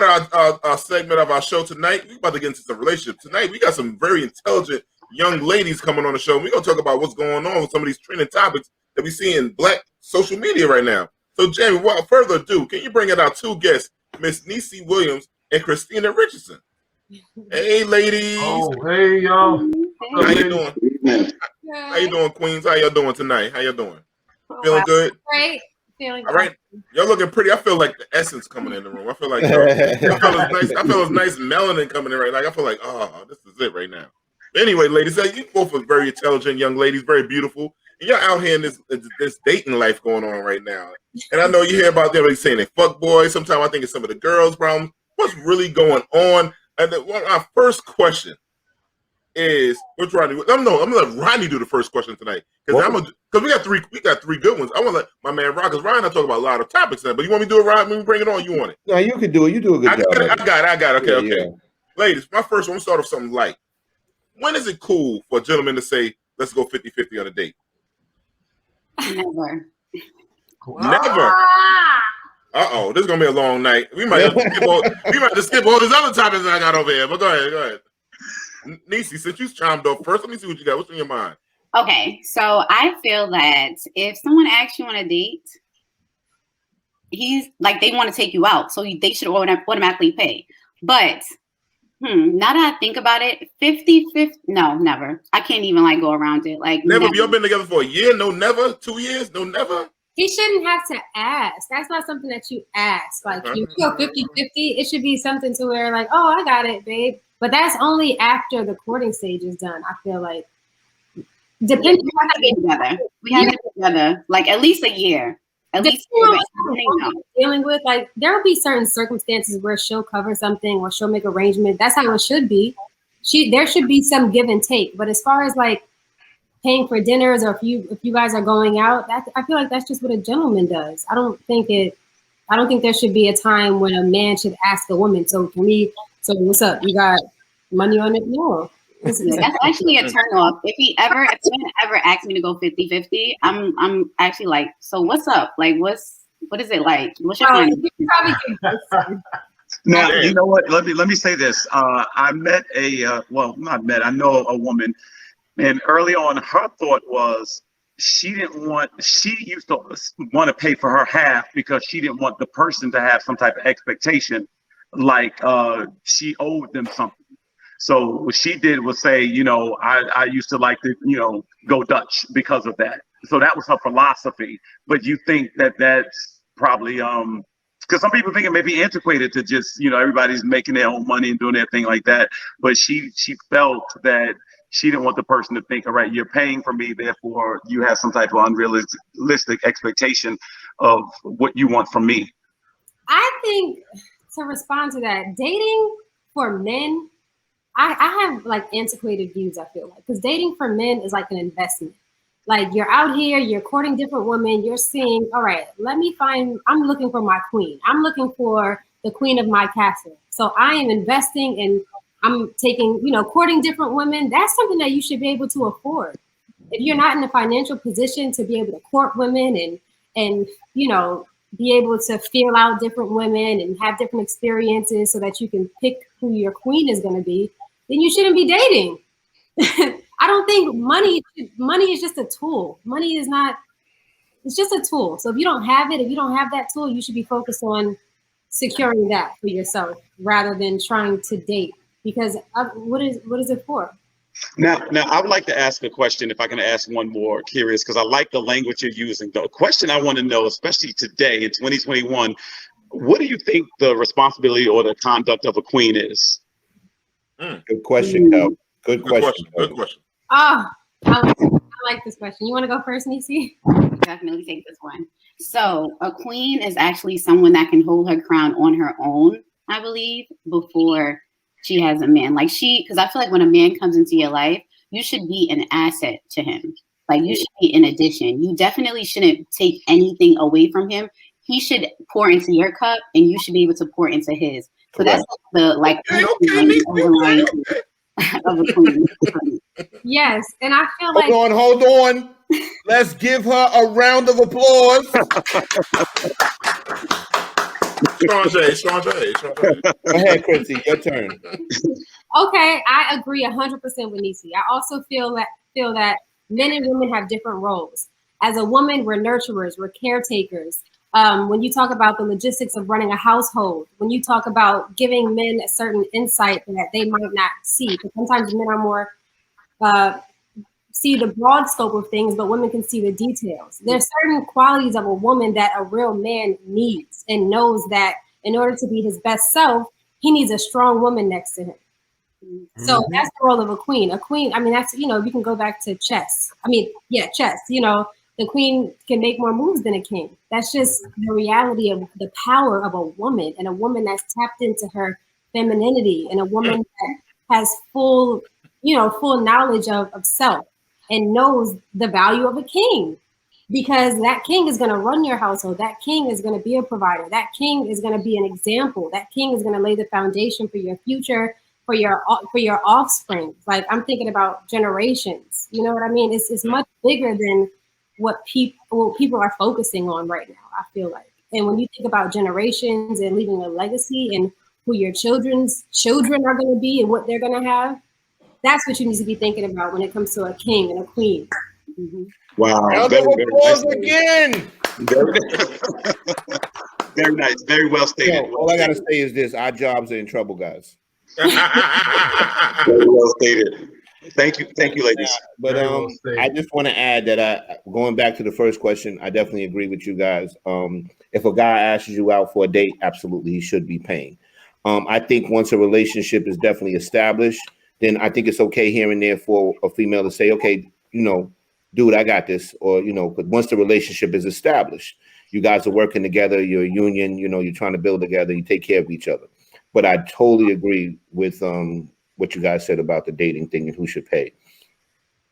part of our segment of our show tonight. We're about to get into some relationships. Tonight, we got some very intelligent young ladies coming on the show. We're going to talk about what's going on with some of these trending topics that we see in Black social media right now. So, Jamie, without further ado, can you bring in our two guests, Miss Niecy Williams and Christina Richardson? Hey, ladies. Oh, hey, y'all. How you doing? How you doing, Queens? How y'all doing tonight? How y'all doing? Feeling good? Great. Feeling all right. Y'all looking pretty. I feel like the essence coming in the room. I feel like I feel it's nice melanin coming in right. Like I feel like, oh, this is it right now. Anyway, ladies, you both are very intelligent young ladies, very beautiful. And you're out here in this dating life going on right now. And I know you hear about them saying they fuck boys. Sometimes I think it's some of the girls' problems. What's really going on? And our first question is, which Rodney? I'm gonna let Rodney do the first question tonight because we got three good ones. I want to let my man Rock, because Ryan, I talk about a lot of topics now. But you want me to do it, Ryan? When we bring it on, you want it? No, you can do it. You do a good job. I got it. Okay. Yeah. Ladies, my first one. We'll start off something light. When is it cool for a gentleman to say, "Let's go 50-50 on a date"? Never. Never. This is gonna be a long night. We might have to skip all these other topics that I got over here. But go ahead. Niecy, since you chimed off first, let me see what you got. What's in your mind? Okay, so I feel that if someone asks you on a date, he's like, they want to take you out, so they should automatically pay. But now that I think about it, 50-50, no, never. I can't even go around it. Never. Y'all been together for a year? No, never. 2 years? No, never. He shouldn't have to ask. That's not something that you ask. You go 50-50, it should be something to where oh, I got it, babe. But that's only after the courting stage is done. I feel like depending on we have it together at least a year. At least dealing with there will be certain circumstances where she'll cover something or she'll make arrangement. That's how it should be. There should be some give and take. But as far as paying for dinners or if you guys are going out, I feel like that's just what a gentleman does. I don't think there should be a time when a man should ask a woman, so what's up? You got money on it? No. That's actually a turn off. If someone ever asks me to go 50-50, I'm actually so what's up? What is it like? What's your plan? Now, you know what? Let me say this. I met I know a woman, and early on her thought was she used to want to pay for her half because she didn't want the person to have some type of expectation she owed them something. So what she did was say, I used to like to, go Dutch because of that. So that was her philosophy. But you think that's probably because some people think it may be antiquated to just, everybody's making their own money and doing their thing like that. But she felt that she didn't want the person to think, all right, you're paying for me, therefore you have some type of unrealistic expectation of what you want from me. I think, to respond to that, dating for men, I have antiquated views, I feel because dating for men is an investment. You're out here, you're courting different women, you're seeing, all right, I'm looking for my queen. I'm looking for the queen of my castle. So I am investing and I'm taking, courting different women. That's something that you should be able to afford. If you're not in a financial position to be able to court women and be able to feel out different women and have different experiences so that you can pick who your queen is going to be, then you shouldn't be dating. I don't think money is just a tool. Money is not, it's just a tool. So if you don't have that tool, you should be focused on securing that for yourself rather than trying to date, because what is it for? Now, I would like to ask a question, if I can ask one more, curious, because I like the language you're using. The question I want to know, especially today in 2021, what do you think the responsibility or the conduct of a queen is? Good question, Cal. Good question. Oh, I like this question. You want to go first, Niecy? Definitely take this one. So a queen is actually someone that can hold her crown on her own, I believe, before she has a man. Because I feel like when a man comes into your life, you should be an asset to him. You should be an addition. You definitely shouldn't take anything away from him. He should pour into your cup and you should be able to pour into his. So that's the overline of a queen. Yes, and I feel Hold on. Let's give her a round of applause. Strong J. Go ahead, Chrissy, your turn. Okay, I agree 100% with Nisi. I also feel that men and women have different roles. As a woman, we're nurturers, we're caretakers. When you talk about the logistics of running a household, when you talk about giving men a certain insight that they might not see, because sometimes men are more see the broad scope of things, but women can see the details. There's certain qualities of a woman that a real man needs and knows that in order to be his best self, he needs a strong woman next to him. So that's the role of a queen. A queen, I mean, that's, you know, we can go back to chess. I mean, yeah, chess. You know, the queen can make more moves than a king. That's just the reality of the power of a woman, and a woman that's tapped into her femininity, and a woman that has full knowledge of self and knows the value of a king. Because that king is going to run your household. That king is going to be a provider. That king is going to be an example. That king is going to lay the foundation for your future, for your offspring. Like, I'm thinking about generations. You know what I mean? It's much bigger than what people are focusing on right now, I feel like. And when you think about generations and leaving a legacy and who your children's children are going to be and what they're going to have, that's what you need to be thinking about when it comes to a king and a queen. Wow. Round of applause again. Very nice. Very well stated. All I gotta say is this: our jobs are in trouble, guys. Very well stated. Thank you, ladies. But I just want to add that going back to the first question, I definitely agree with you guys. If a guy asks you out for a date, absolutely he should be paying. I think once a relationship is definitely established, then I think it's okay here and there for a female to say, okay, you know, dude, I got this. Or, you know, but once the relationship is established, you guys are working together, you're a union, you know, you're trying to build together, you take care of each other. But I totally agree with what you guys said about the dating thing and who should pay.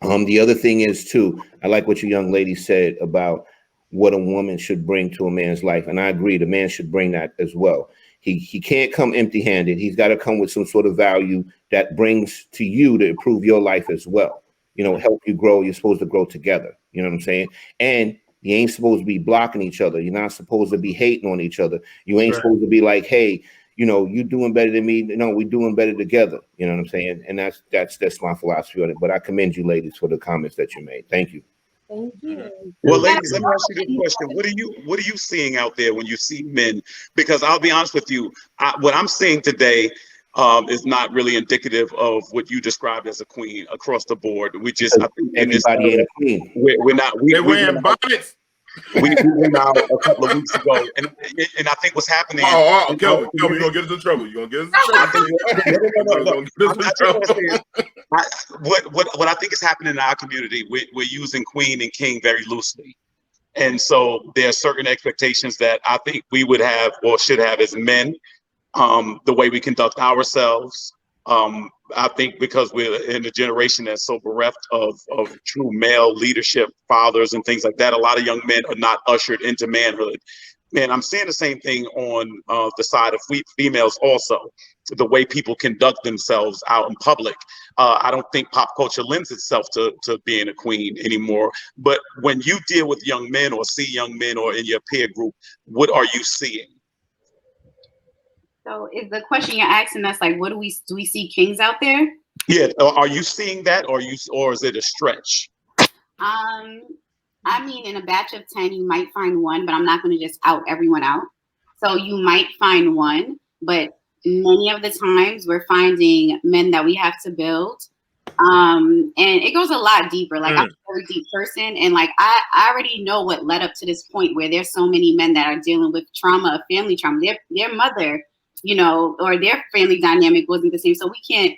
The other thing is too, I like what your young lady said about what a woman should bring to a man's life. And I agree, the man should bring that as well. He can't come empty-handed. He's got to come with some sort of value that brings to you to improve your life as well. You know, help you grow. You're supposed to grow together. You know what I'm saying? And you ain't supposed to be blocking each other. You're not supposed to be hating on each other. You ain't supposed to be like, hey, you know, you doing better than me. No, we doing better together. You know what I'm saying? And that's my philosophy on it. But I commend you ladies for the comments that you made. Thank you. Thank you. Well, ladies, let me ask you this question. What are you seeing out there when you see men? Because I'll be honest with you, what I'm seeing today is not really indicative of what you described as a queen across the board. We just, I think everybody ain't a queen. We're not. They're wearing bonnets. We went out a couple of weeks ago, and I think what's happening. Kelvin, you're gonna get us in trouble. You're gonna get us in trouble. What I think is happening in our community, we're using queen and king very loosely. And so there are certain expectations that I think we would have or should have as men, the way we conduct ourselves. I think because we're in a generation that's so bereft of true male leadership, fathers and things like that, a lot of young men are not ushered into manhood. And I'm seeing the same thing on the side of females also, the way people conduct themselves out in public. I don't think pop culture lends itself to being a queen anymore. But when you deal with young men or see young men or in your peer group, what are you seeing? So is the question you're asking us like, what do we see kings out there? Yeah, are you seeing that, or is it a stretch? I mean, in a batch of 10, you might find one, but I'm not going to just out everyone out. So you might find one, but many of the times we're finding men that we have to build. And it goes a lot deeper. Like I'm a very deep person, and like I already know what led up to this point where there's so many men that are dealing with trauma, family trauma. Their mother, you know, or their family dynamic wasn't the same. So we can't,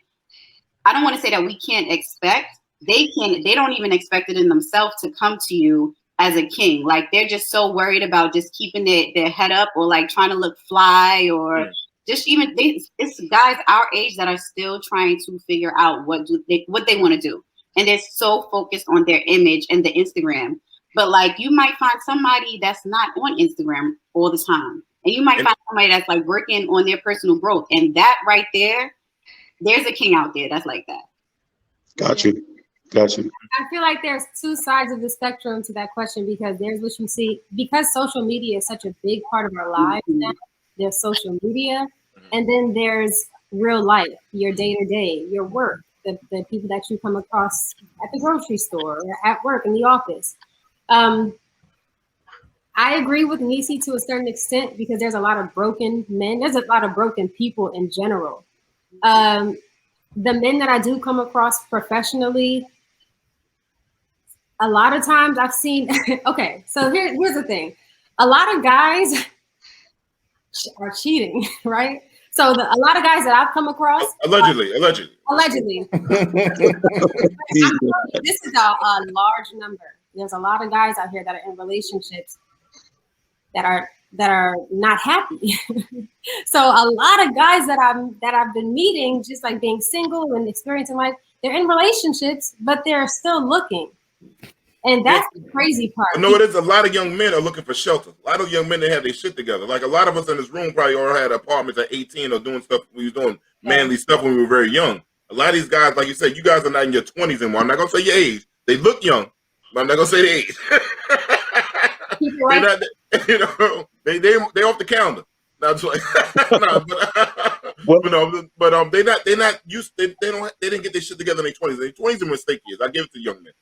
I don't want to say that we can't expect. They don't even expect it in themselves to come to you as a king. Like they're just so worried about just keeping their head up, or like trying to look fly, or just even it's guys our age that are still trying to figure out what they want to do. And they're so focused on their image and the Instagram. But like you might find somebody that's not on Instagram all the time. And you might find somebody that's like working on their personal growth. And that right there's a king out there that's like that. Got you. I feel like there's two sides of the spectrum to that question, because there's what you see, because social media is such a big part of our lives now, there's social media, and then there's real life, your day-to-day, your work, the people that you come across at the grocery store or at work in the office. I agree with Nisi to a certain extent because there's a lot of broken men. There's a lot of broken people in general. The men that I do come across professionally, a lot of times I've seen, okay, so here's the thing. A lot of guys are cheating, right? So a lot of guys that I've come across. Allegedly. This is a large number. There's a lot of guys out here that are in relationships that are not happy. So a lot of guys that I've been meeting, just like being single and experiencing life, they're in relationships, but they're still looking. And that's the crarazy part. No, it is. A lot of young men are looking for shelter. A lot of young men, they have their shit together. Like a lot of us in this room probably all had apartments at 18 or doing stuff. We was doing manly stuff when we were very young. A lot of these guys, like you said, you guys are not in your 20s anymore. I'm not going to say your age. They look young, but I'm not going to say the age. They're not, they off the calendar. That's like, they're not used. They didn't get their shit together in their 20s. Their 20s are mistake years. I give it to young men.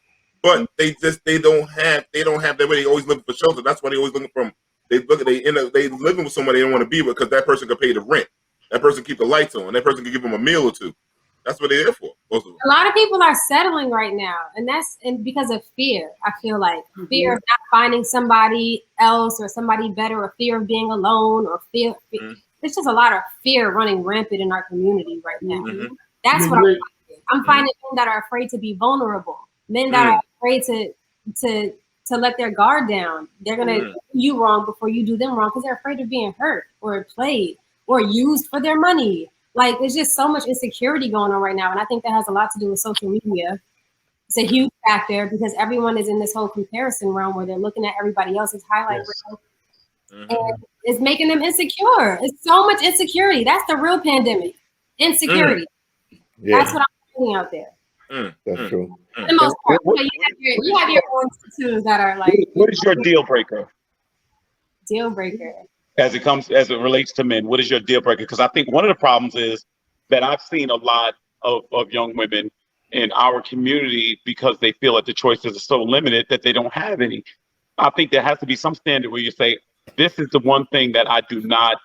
But they don't have that way. They always looking for shelter. That's why they always looking for. They living with somebody they don't want to be with because that person can pay the rent. That person keep the lights on. That person can give them a meal or two. That's what they're there for. Most of them. A lot of people are settling right now, and that's because of fear. I feel like fear of not finding somebody else or somebody better, or fear of being alone, or fear. There's just a lot of fear running rampant in our community right now. That's what I'm finding. I'm finding men that are afraid to be vulnerable. Men that are afraid to let their guard down. They're gonna do you wrong before you do them wrong because they're afraid of being hurt or played or used for their money. Like there's just so much insecurity going on right now, and I think that has a lot to do with social media. It's a huge factor because everyone is in this whole comparison realm where they're looking at everybody else's highlight reel, and it's making them insecure. It's so much insecurity. That's the real pandemic. Insecurity. That's what I'm seeing out there. That's true. For the most part, you have your own tattoos that are like. What is your deal breaker? Deal breaker. As it relates to men, what is your deal breaker? Because I think one of the problems is that I've seen a lot of young women in our community because they feel that the choices are so limited that they don't have any. I think there has to be some standard where you say, this is the one thing that I do not,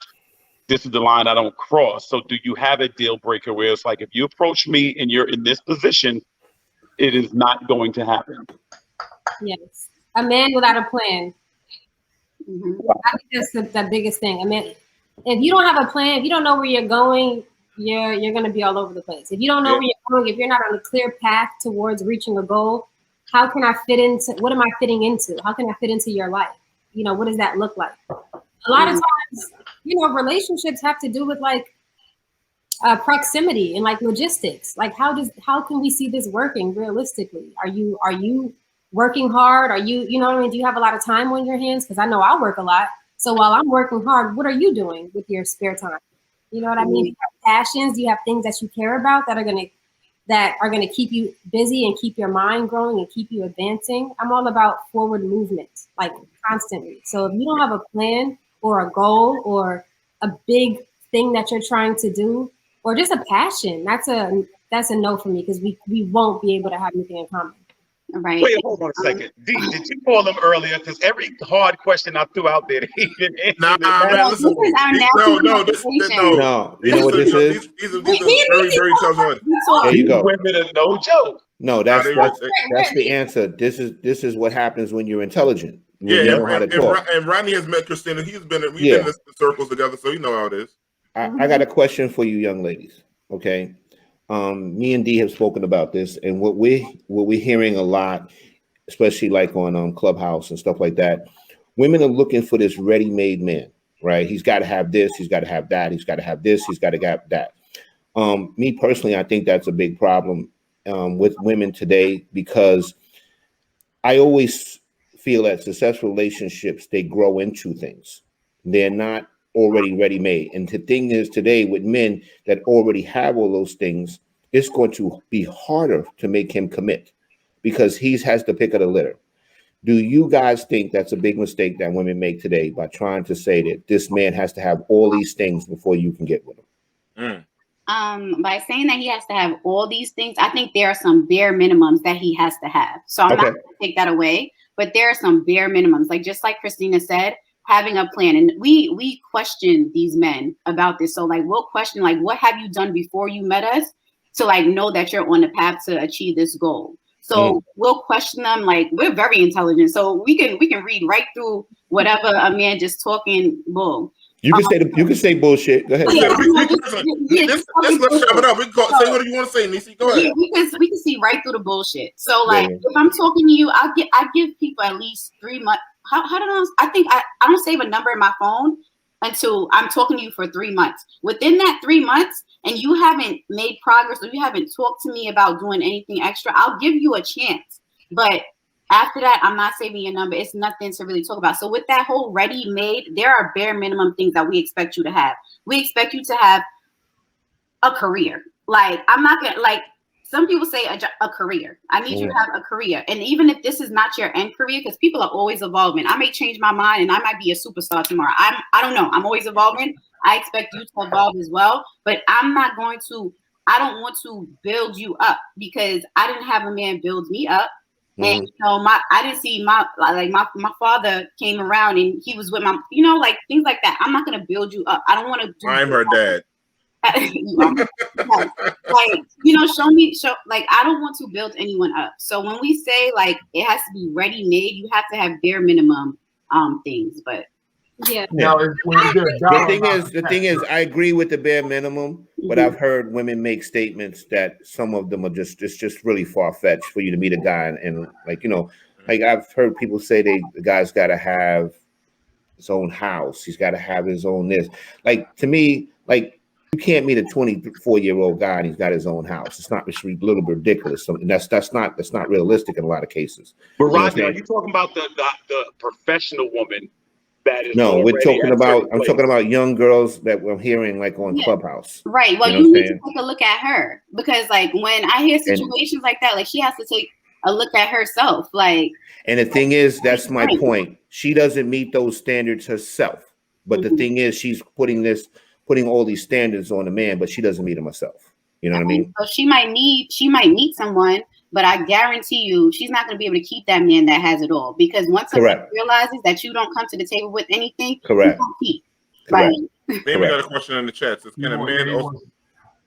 this is the line I don't cross. So do you have a deal breaker where it's like, if you approach me and you're in this position, it is not going to happen? Yes. A man without a plan. I think that's the biggest thing. I mean, if you don't have a plan, if you don't know where you're going, you're going to be all over the place. If you don't know where you're going, if you're not on a clear path towards reaching a goal, how can I fit into, what am I fitting into? How can I fit into your life? You know, what does that look like? A lot of times, you know, relationships have to do with like proximity and like logistics. Like how can we see this working realistically? Are you working hard? Are you know what I mean? Do you have a lot of time on your hands? Because I know I work a lot. So while I'm working hard, what are you doing with your spare time? You know what I mean? Do you have passions? Do you have things that you care about that are gonna keep you busy and keep your mind growing and keep you advancing? I'm all about forward movement, like constantly. So if you don't have a plan or a goal or a big thing that you're trying to do, or just a passion, that's a no for me because we won't be able to have anything in common. Right. Wait, hold on a second. D, did you call them earlier? Because every hard question I threw out there, he didn't answer. Man, listen. No. You know what this is? These are very, very tough ones. There you go. Women are no joke. No, that's the answer. This is what happens when you're intelligent. When you know how to talk. And Rodney has met Christina. We've been in the circles together, so you know how it is. I got a question for you, young ladies. Okay. Me and D have spoken about this, and what we're hearing a lot, especially like on Clubhouse and stuff like that, women are looking for this ready-made man, right? He's got to have this, he's got to have that, he's got to have this, he's got to have that. Me personally, I think that's a big problem with women today because I always feel that successful relationships, they grow into things. They're not already ready-made. And the thing is today with men that already have all those things, it's going to be harder to make him commit because he has the pick of the litter. Do you guys think that's a big mistake that women make today by trying to say that this man has to have all these things before you can get with him? By saying that he has to have all these things, I think there are some bare minimums that he has to have. So I'm not going to take that away, but there are some bare minimums. Like just like Christina said, having a plan. And we question these men about this. So like we'll question like, what have you done before you met us to like know that you're on the path to achieve this goal? So we'll question them. Like we're very intelligent, so we can read right through whatever a man just talking bull. You can say bullshit. Go ahead. Let's shove it up. We go, say what do you want to say, Nisi? Go ahead. We can see right through the bullshit. So like if I'm talking to you, I give people at least 3 months. How do I think I don't save a number in my phone until I'm talking to you for 3 months. Within that 3 months, and you haven't made progress or you haven't talked to me about doing anything extra, I'll give you a chance. But after that, I'm not saving your number. It's nothing to really talk about. So with that whole ready-made, there are bare minimum things that we expect you to have. We expect you to have a career. Like, I'm not going to, like, some people say a career. I need you to have a career. And even if this is not your end career, because people are always evolving. I may change my mind and I might be a superstar tomorrow. I don't know. I'm always evolving. I expect you to evolve as well. But I don't want to build you up because I didn't have a man build me up. And you know, I didn't see my father came around and he was with my, you know, like things like that. I'm not gonna build you up. I don't want to. I'm her dad. Like, you know, like I don't want to build anyone up. So when we say like it has to be ready made, you have to have bare minimum things. But now, the thing is, I agree with the bare minimum, but I've heard women make statements that some of them are just really far fetched for you to meet a guy and like, you know, like I've heard people say the guy's got to have his own house, he's got to have his own this. Like to me, like you can't meet a 24-year-old guy and he's got his own house. It's a little bit ridiculous. So that's not realistic in a lot of cases. But Rodney, are you talking about the professional woman? No, I'm talking about young girls that we're hearing like on Clubhouse. Right. Well, you need to take a look at her because like when I hear situations like that, like she has to take a look at herself. Like, and the thing is, that's my point. She doesn't meet those standards herself. But the thing is, she's putting all these standards on the man, but she doesn't meet them herself. You know what I mean? So she might meet someone. But I guarantee you, she's not going to be able to keep that man that has it all. Because once someone realizes that you don't come to the table with anything, you don't keep. Right? Maybe got a question in the chat. Says, can a man also...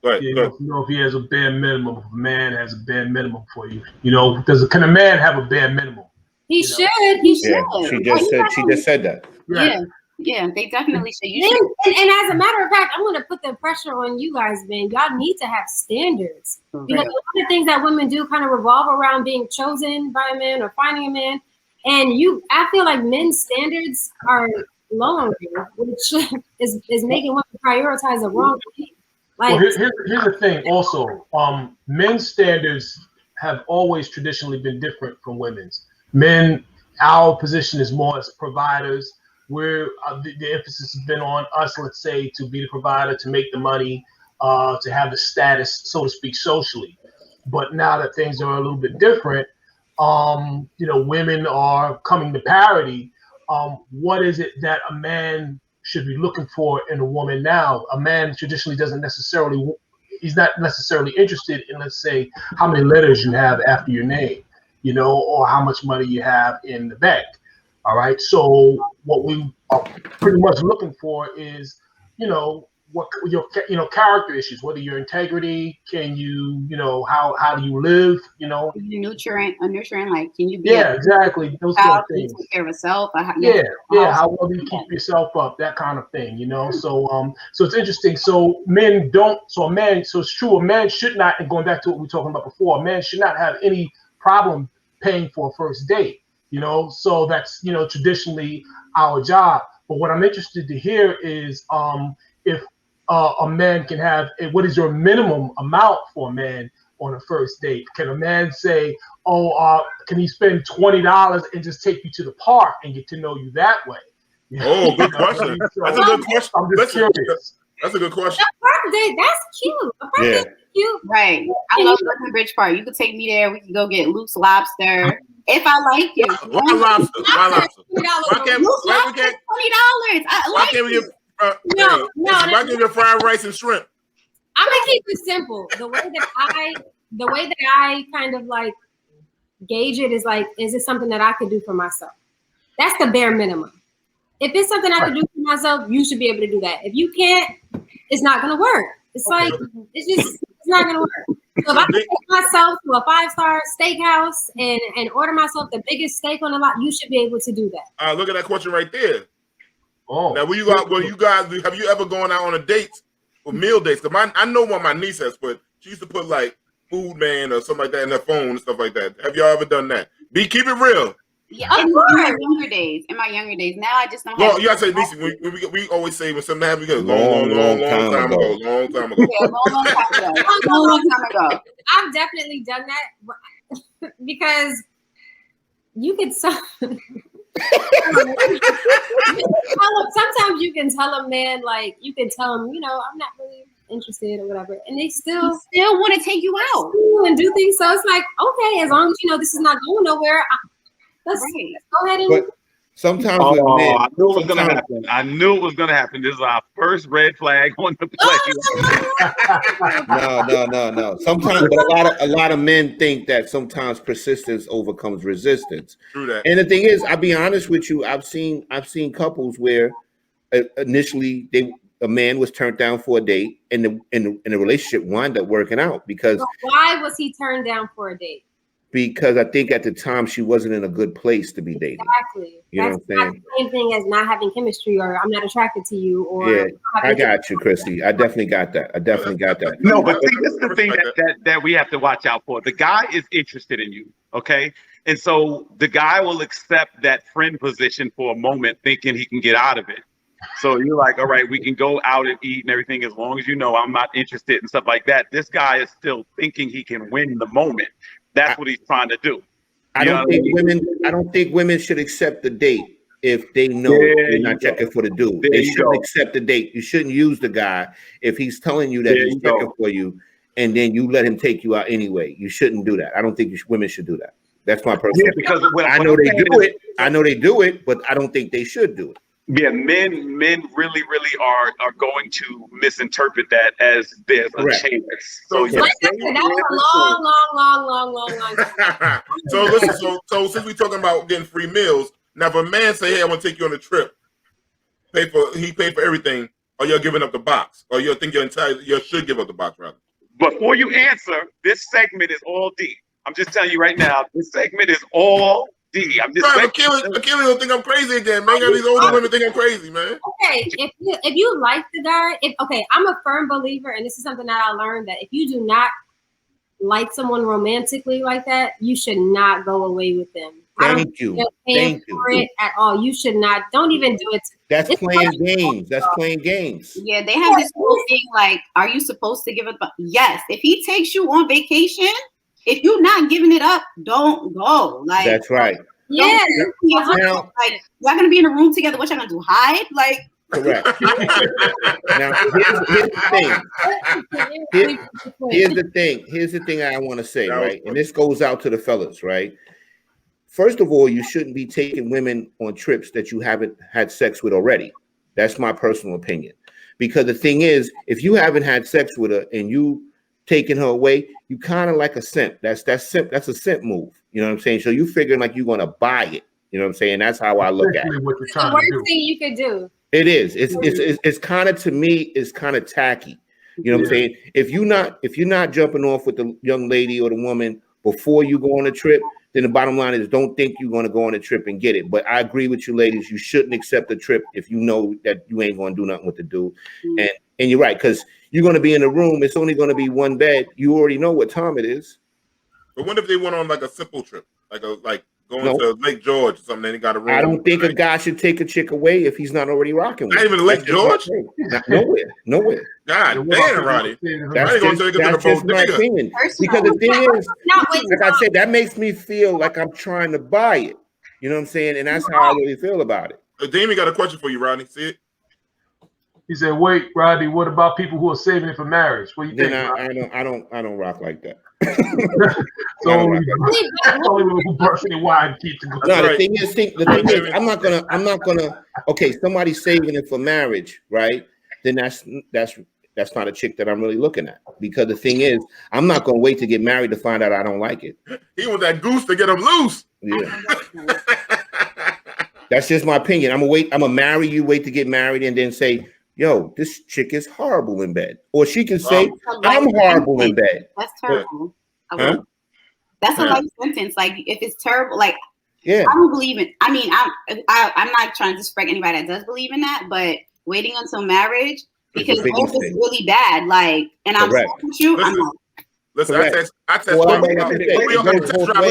Go ahead. You know if he has a bare minimum, if a man has a bare minimum for you. You know, can a man have a bare minimum? He should. He should. Yeah, she just said that. Right. Yeah, they definitely should. And as a matter of fact, I'm going to put the pressure on you guys, man. Y'all need to have standards. Because a lot of things that women do kind of revolve around being chosen by a man or finding a man. And I feel like men's standards are low on you, which is making women prioritize the wrong thing. Like, well, here's the thing also. Men's standards have always traditionally been different from women's. Men, our position is more as providers. Where the emphasis has been on us, let's say, to be the provider, to make the money, to have the status, so to speak, socially. But now that things are a little bit different, you know, women are coming to parity. What is it that a man should be looking for in a woman now? A man traditionally he's not necessarily interested in, let's say, how many letters you have after your name, you know, or how much money you have in the bank. All right. So what we are pretty much looking for is, you know, what your character issues, whether your integrity, can you, you know, how do you live, you know, nurturing, like can you be exactly those kind of things. Take care of herself. How well do you keep yourself up, that kind of thing, you know. So it's interesting. So it's true, a man should not, and going back to what we were talking about before, a man should not have any problem paying for a first date. You know, so that's, you know, traditionally our job. But what I'm interested to hear is if a man can have, what is your minimum amount for a man on a first date? Can a man say, can he spend $20 and just take you to the park and get to know you that way? Oh, good question. That's a good question. I'm just curious. That's a good question. A park date, that's cute. cute. Right. I love Breckenridge Park. You could take me there. We can go get Luke's Lobster. If I like you. Why lobster? Why lobster? Why can't Luke's why we Lobster can't? $20. I Why like can't we you. get? No, why can't we get fried rice and shrimp? I'm gonna keep it simple. The way that I kind of like gauge it is like, is it something that I could do for myself? That's the bare minimum. If it's something I could do for myself, you should be able to do that. If you can't, it's not gonna work. It's like it's not gonna work. So if I can take myself to a 5-star steakhouse and order myself the biggest steak on the lot, you should be able to do that. Look at that question right there. Oh, Now, when you guys have you ever gone out on a date or meal dates? Because I know what my niece has put. She used to put like Food Man or something like that in her phone and stuff like that. Have y'all ever done that? Keep it real. Yeah, in my younger days. Now I just don't have. Well, you gotta say, Niecy, we always say when something happens, we go Long time ago. Long time ago. Yeah, long time ago. I've definitely done that because you could sometimes you can tell a man, like, you can tell him, I'm not really interested or whatever, and they still want to take you out and do things. So it's like, okay, as long as this is not going nowhere, let's go ahead and. But sometimes with men, I knew it was gonna happen. I knew it was gonna happen. This is our first red flag on the play. No. Sometimes, but a lot of men think that sometimes persistence overcomes resistance. True that. And the thing is, I'll be honest with you. I've seen couples where initially a man was turned down for a date, and the relationship wound up working out because. So why was he turned down for a date? Because I think at the time she wasn't in a good place to be dating. Exactly. You know That's what I'm not saying? the same thing as not having chemistry, or I'm not attracted to you, or Yeah, I got you, Chrissy. I definitely got that. No, but see, this is the thing that we have to watch out for. The guy is interested in you, okay? And so the guy will accept that friend position for a moment, thinking he can get out of it. So you're like, all right, we can go out and eat and everything as long as I'm not interested and stuff like that. This guy is still thinking he can win the moment. That's what he's trying to do. I don't think women should accept the date if they know you're not checking for the dude. They shouldn't accept the date. You shouldn't use the guy if he's telling you that he's checking for you, and then you let him take you out anyway. You shouldn't do that. I don't think women should do that. That's my personal. Yeah, because I know they do it. I know they do it, but I don't think they should do it. Yeah, men really are going to misinterpret that as there's a chance. So that was a long time. So listen, so since we're talking about getting free meals, now if a man say, "Hey, I want to take you on a trip," he pay for everything, or you're giving up the box, or you think you should give up the box rather. Before you answer, this segment is all D. I'm just telling you right now, this segment is all D. I'm just Achilles don't think I'm crazy again, man. These older women think I'm crazy, man. Okay, if you like the guy, I'm a firm believer, and this is something that I learned, that if you do not like someone romantically like that, you should not go away with them. Thank you. At all. You should not. Don't even do it. That's playing games. That's playing games. Yeah, they have this whole thing like, are you supposed to give it up? Yes. If he takes you on vacation, if you're not giving it up, don't go. Like, that's right. Yeah. Like, y'all gonna be in a room together. What y'all gonna do? Hide? Like, correct. Now, here's the thing. Here's the thing I want to say, right? And this goes out to the fellas, right? First of all, you shouldn't be taking women on trips that you haven't had sex with already. That's my personal opinion. Because the thing is, if you haven't had sex with her and you taking her away, you kind of like a simp. That's a simp move. You know what I'm saying? So you figuring like you're gonna buy it. You know what I'm saying? That's how I look at it. It's the worst thing you could do. It is. It's kind of, to me, it's kind of tacky. You know what I'm saying? If you're not jumping off with the young lady or the woman before you go on a trip, then the bottom line is don't think you're going to go on a trip and get it. But I agree with you, ladies. You shouldn't accept the trip if you know that you ain't going to do nothing with the dude. And you're right, because you're going to be in a room. It's only going to be one bed. You already know what time it is. But what if they went on like a simple trip, like going to Lake George or something? Then he got a room. I don't think a guy should take a chick away if he's not already rocking with. Not even Lake George. Nowhere. God damn, Roddy. That's just my opinion. Because the thing is, like I said, that makes me feel like I'm trying to buy it. You know what I'm saying? And that's how I really feel about it. Damien got a question for you, Rodney. See it? He said, "Wait, Rodney. What about people who are saving it for marriage? What do you think?" I don't rock like that. So only who brushing their wine keep to go. No, the thing is, I'm not gonna. Okay, somebody's saving it for marriage, right? Then that's not a chick that I'm really looking at, because the thing is, I'm not gonna wait to get married to find out I don't like it. He was that goose to get him loose. Yeah. That's just my opinion. I'm gonna marry you, wait to get married, and then say, yo, this chick is horrible in bed. Or she can say, I'm horrible in bed. That's terrible. Huh? That's a life sentence. Like, if it's terrible, like, yeah, I don't believe in. I mean, I'm not trying to disrespect anybody that does believe in that, but waiting until marriage, because both is really bad. Like, and I'm saying with you, I'm not. Listen, I test drive a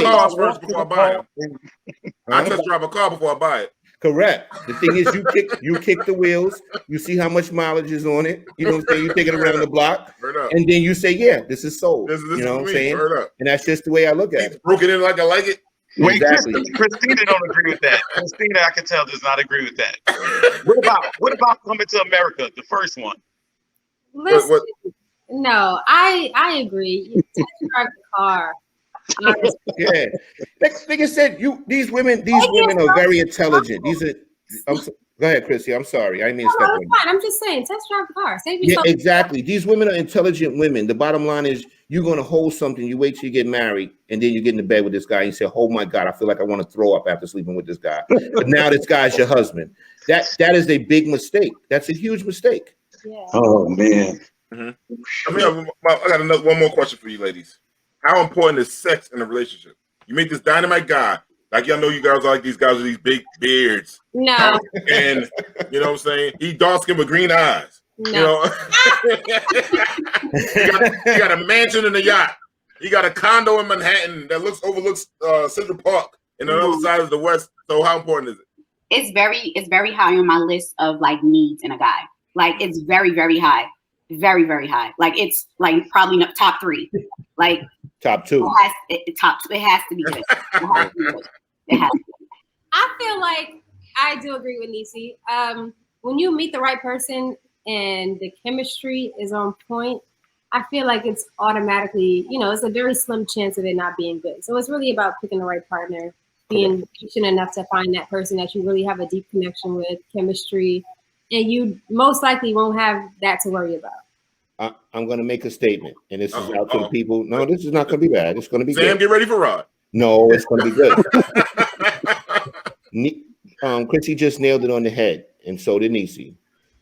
car first before I buy it. I test drive a car before I buy it. Correct. The thing is, you kick the wheels, you see how much mileage is on it. You know what I'm saying? You take it around the block, and then you say, yeah, this is sold. This you know what I'm saying? And that's just the way I look at it. Broke it in like I like it. Wait, exactly. Christina don't agree with that. Christina, I can tell, does not agree with that. What about Coming to America, the first one? Listen, no, I agree. You test drive the car. Yeah, like I said, these women are very intelligent. Go ahead, Chrissy. I'm sorry, I didn't mean to step on you. I'm just saying, test drive the car. Save yourself. Yeah, exactly. These women are intelligent women. The bottom line is, you're gonna hold something. You wait till you get married, and then you get into bed with this guy. And you say, "Oh my God, I feel like I want to throw up after sleeping with this guy." But now this guy's your husband. That is a big mistake. That's a huge mistake. Yeah. Oh man. Mm-hmm. I got one more question for you, ladies. How important is sex in a relationship? You meet this dynamite guy. Like, y'all know you guys are like these guys with these big beards. No. And you know what I'm saying? He dark skin with green eyes. No. You know? he got a mansion and a yacht. He got a condo in Manhattan that overlooks Central Park, and on the other side is the West. So how important is it? It's very high on my list of like needs in a guy. Like, it's very, very high. Very, very high. Like, it's like probably top 3. Like, top 2. It has to be good. It has to be. I feel like I do agree with Nisi. When you meet the right person and the chemistry is on point, I feel like it's automatically, it's a very slim chance of it not being good. So it's really about picking the right partner, being patient enough to find that person that you really have a deep connection with, chemistry, and you most likely won't have that to worry about. I'm going to make a statement, and this is out to the people. No, this is not going to be bad. It's going to be Sam, good. Get ready for Rod. No, it's going to be good. Chrissy just nailed it on the head, and so did Nisi.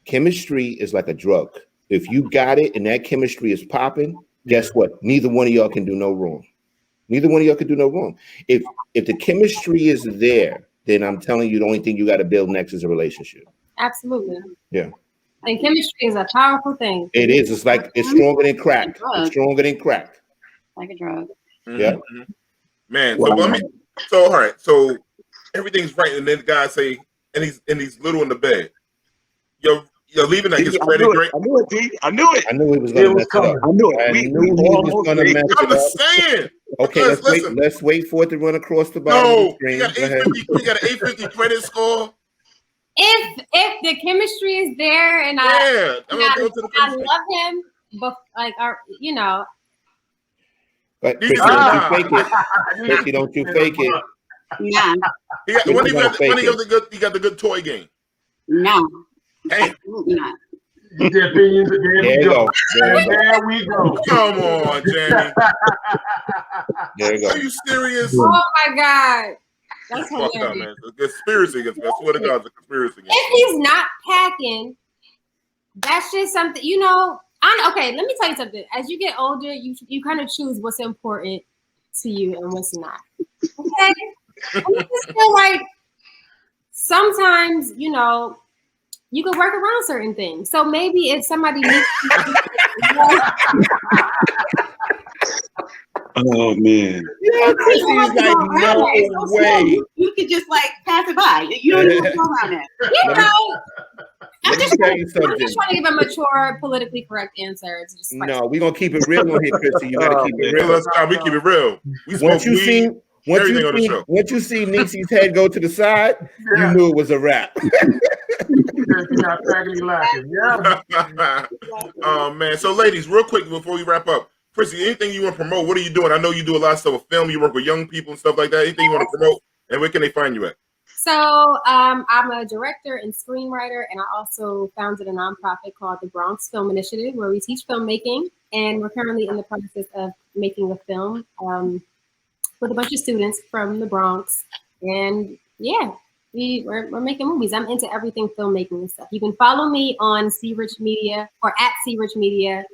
Chemistry is like a drug. If you got it and that chemistry is popping, guess what? Neither one of y'all can do no wrong. Neither one of y'all can do no wrong. If the chemistry is there, then I'm telling you, the only thing you got to build next is a relationship. Absolutely. Yeah. And chemistry is a powerful thing. It is. It's stronger than crack. It's stronger than crack. Like a drug. Mm-hmm. Yeah. Man. So all right. So everything's right, and then the guy say, and he's little in the bed. You're leaving that gets ready great. I knew it, D. I knew it. I knew he was going to mess it up. I knew it. I knew he was going to mess it up. I'm just saying. Okay, let's wait for it to run across the bottom of the screen. You got an 850 credit score. If the chemistry is there and I love him, but like But Chrissy, don't you fake it. Chrissy, don't you fake it. Yeah. He got the good toy game. No. Hey. Absolutely not. The opinions. There you go. There we go. Come on, Jamie. There you go. Are you serious? Oh my God. That's hilarious. Up, man. It's a conspiracy against me. I swear to God, it's a conspiracy against me. If he's not packing, that's just something, okay, let me tell you something. As you get older, you kind of choose what's important to you and what's not. Okay? I just feel like sometimes, you can work around certain things. So maybe if somebody needs oh man. Yeah, Chrissy's like, no way. You could just like pass it by. You don't even go around that. I'm just trying to give a mature, politically correct answer. It's just no, we're gonna keep it real on here, Chrissy. You gotta keep it real. We keep it real. Everything on the show. Once you see Niecy's head go to the side, you knew it was a wrap. You're not cracking me laughing. Yeah. Oh man. So ladies, real quick before we wrap up, Prissy, anything you want to promote? What are you doing? I know you do a lot of stuff with film. You work with young people and stuff like that. Anything you want to promote? And where can they find you at? So I'm a director and screenwriter, and I also founded a nonprofit called the Bronx Film Initiative, where we teach filmmaking. And we're currently in the process of making a film with a bunch of students from the Bronx. And yeah, we're making movies. I'm into everything filmmaking and stuff. You can follow me on C Rich Media or at C Rich Media,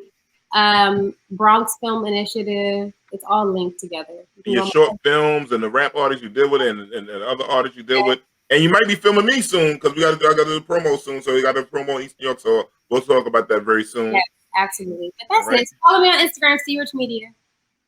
Bronx Film Initiative. It's all linked together. Your short films and the rap artists you deal with and the other artists you deal with. And you might be filming me soon because I got to do a promo soon. So we got to promo East New York. So we'll talk about that very soon. Yes, absolutely. But that's it. Follow me on Instagram, C Rich Media.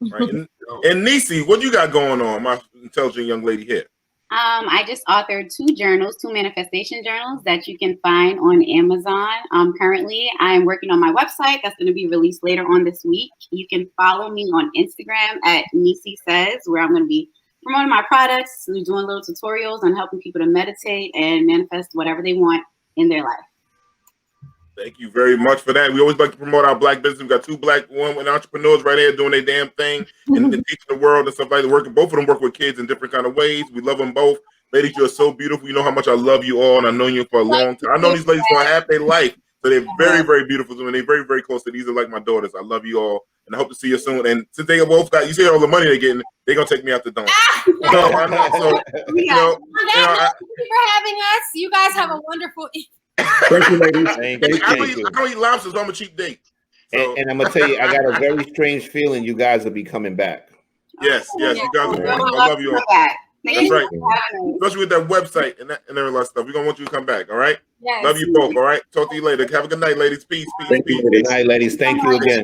Right. And Niecy, what you got going on, my intelligent young lady here? I just authored 2 journals, 2 manifestation journals that you can find on Amazon. Currently, I'm working on my website that's going to be released later on this week. You can follow me on Instagram at Niecy Says, where I'm going to be promoting my products, doing little tutorials on helping people to meditate and manifest whatever they want in their life. Thank you very much for that. We always like to promote our black business. We got 2 black women entrepreneurs right here doing their damn thing and teaching the world and stuff like that. Both of them work with kids in different kind of ways. We love them both. Ladies, you're so beautiful. You know how much I love you all, and I've known you for a long time. I know these ladies for half their life, so they're very, very beautiful to me. They're very, very close to these are like my daughters. I love you all, and I hope to see you soon. And since they both got, you see all the money they're getting, they're gonna take me out the dome. Thank you for having us. You guys have a wonderful evening. Thank you, ladies. I don't eat lobsters, so I'm a cheap date. So. And I'm gonna tell you, I got a very strange feeling you guys will be coming back. Yes, you guys will. I love you all. That's right. Especially with that website and all that stuff. We're gonna want you to come back, all right? Yes. Love you both, all right? Talk to you later. Have a good night, ladies. Peace. Good night, ladies. Thank you again.